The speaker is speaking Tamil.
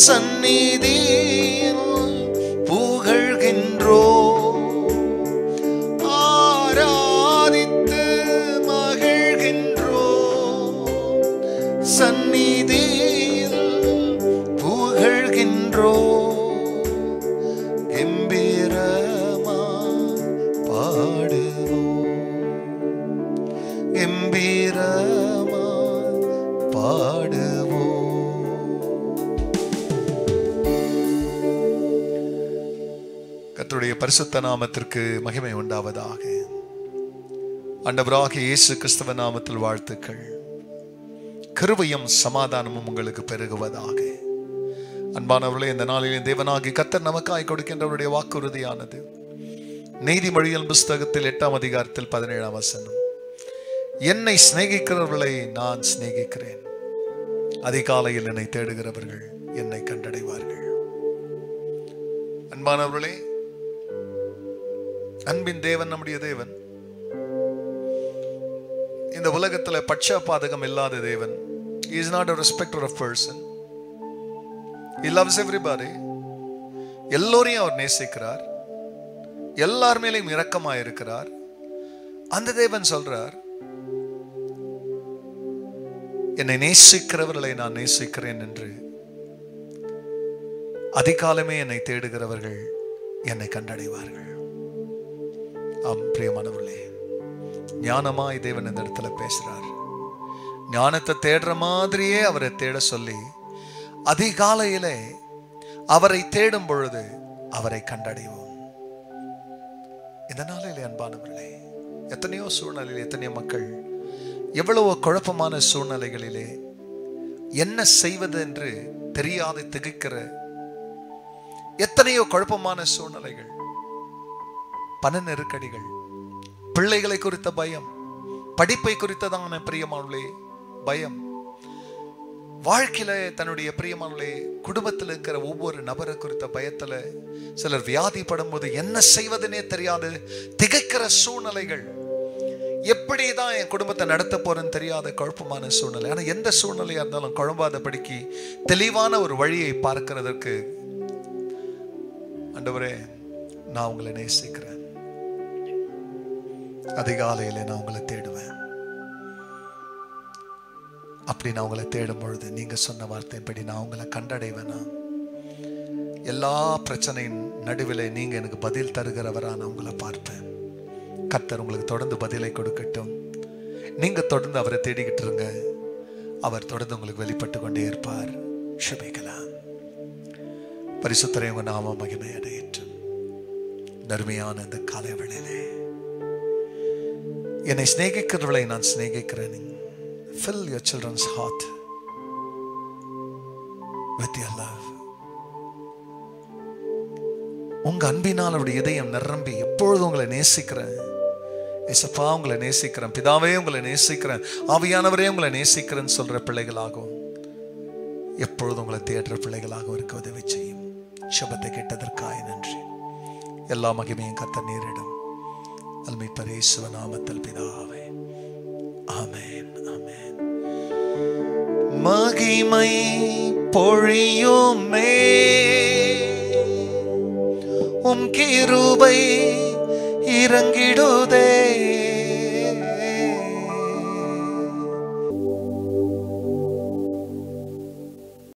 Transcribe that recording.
சந்நிதியில் புகழ்கின்றோ, ஆராதித்து மகிழ்கின்றோ, சந்நிதியில் புகழ்கின்றோ, கம்பீரமா பாடுவோம், கம்பீரமா பாடுவோம். கர்த்தருடைய பரிசுத்த நாமத்திற்கு மகிமை உண்டாவதாக. ஆண்டவராகிய இயேசு கிறிஸ்துவ நாமத்தில் வாழ்த்துக்கள். கிருபையும் சமாதானமும் உங்களுக்கு பெருகுவதாக. அன்பானவர்களே, இந்த நாளிலே தேவனாகிய கர்த்தர் நமக்காய் கொடுக்கின்றவருடைய வாக்குறுதியானது நீதிமொழிகள் புஸ்தகத்தில் 8ஆம் அதிகாரத்தில் 17ஆம் வசனம். என்னை சிநேகிக்கிறவர்களை நான் சிநேகிக்கிறேன், அதிகாலையில் என்னை தேடுகிறவர்கள் என்னை கண்டடைவார்கள். அன்பானவர்களே, அன்பின் தேவன் நம்முடைய தேவன். இந்த உலகத்தில் பட்சபாதகம் இல்லாத தேவன். He is not a respecter of person. He loves everybody. எல்லோரையும் அவர் நேசிக்கிறார், எல்லார் மேலேயும் இரக்கமாக இருக்கிறார். அந்த தேவன் சொல்றார், என்னை நேசிக்கிறவர்களை நான் நேசிக்கிறேன் என்று. அதிகாலமே என்னை தேடுகிறவர்கள் என்னை கண்டடைவார்கள். ஆம் பிரியமானவர்களே, ஞானமாய் தேவன் இந்த இடத்துல பேசுறார். ஞானத்தை தேடுற மாதிரியே அவரை தேட சொல்லி, அதிகாலையிலே அவரை தேடும் பொழுது அவரை கண்டடைவோம். இந்த நாளிலே அன்பானவர்களே, எத்தனையோ சூழ்நிலையில் எத்தனையோ மக்கள் எவ்வளவோ குழப்பமான சூழ்நிலைகளிலே என்ன செய்வது என்று தெரியாது திகைக்கிற எத்தனையோ குழப்பமான சூழ்நிலைகள், பண நெருக்கடிகள், பிள்ளைகளை குறித்த பயம், படிப்பை குறித்ததான பிரியமானவர்களே பயம், வாழ்க்கையில தன்னுடைய பிரியமானவர்களே குடும்பத்தில் இருக்கிற ஒவ்வொரு நபரை குறித்த பயத்துல சிலர் வியாதிப்படும் போது என்ன செய்வதுன்னே தெரியாது திகைக்கிற சூழ்நிலைகள். எப்படிதான் என் குடும்பத்தை நடத்த போறேன்னு தெரியாத குழப்பமான சூழ்நிலை. ஆனா எந்த சூழ்நிலையா இருந்தாலும் குழம்பாத படிக்கு தெளிவான ஒரு வழியை பார்க்கிறதற்கு, ஆண்டவரே நான் உங்களை நேசிக்கிறேன், அதிகாலையில நான் உங்களை தேடுவேன். அப்படி நான் உங்களை தேடும் பொழுது நீங்க சொன்ன வார்த்தையின்படி நான் உங்களை கண்டடைவேனா? எல்லா பிரச்சனையின் நடுவில் நீங்க எனக்கு பதில் தருகிறவரா நான் உங்களை பார்ப்பேன். கர்த்தர் உங்களுக்கு தொடர்ந்து பதிலை கொடுக்கட்டும். நீங்க தொடர்ந்து அவரை தேடிக்கிட்டு இருங்க, அவர் தொடர்ந்து உங்களுக்கு வெளிப்பட்டு கொண்டே இருப்பார். சுபிக்கலாம். பரிசுத்தரே, உங்க நாம மகிமை அடையட்டும். நறுமையான இந்த காலை வேளையிலே என்னை சிநேகிக்கிறவர்களை நான் சிநேகிக்கிறேன். Fill your children's heart with your love. உங்க அன்பினால் அவருடைய இதயம் நிரம்பி எப்பொழுதும் உங்களை நேசிக்கிறேன். ஏசப்பா உங்களை நேசிக்கிறேன், பிதாவே உங்களை நேசிக்கிறேன், ஆவியானவரே உங்களை நேசிக்கிறேன்னு சொல்ற பிள்ளைகளாகவும் எப்பொழுதும் உங்களை தேடுற பிள்ளைகளாகவும் இருக்க உதவி செய்யும். சபத்தை கேட்டதற்காக நன்றி. எல்லா மகிமையும் கர்த்தர் நீரிடும். அல்மீட்பர் இயேசு நாமத்தில் பிதாவே, ஆமென், ஆமென். மகிமை பொழியுமே, உம் கிருபை இறங்கிடுதே,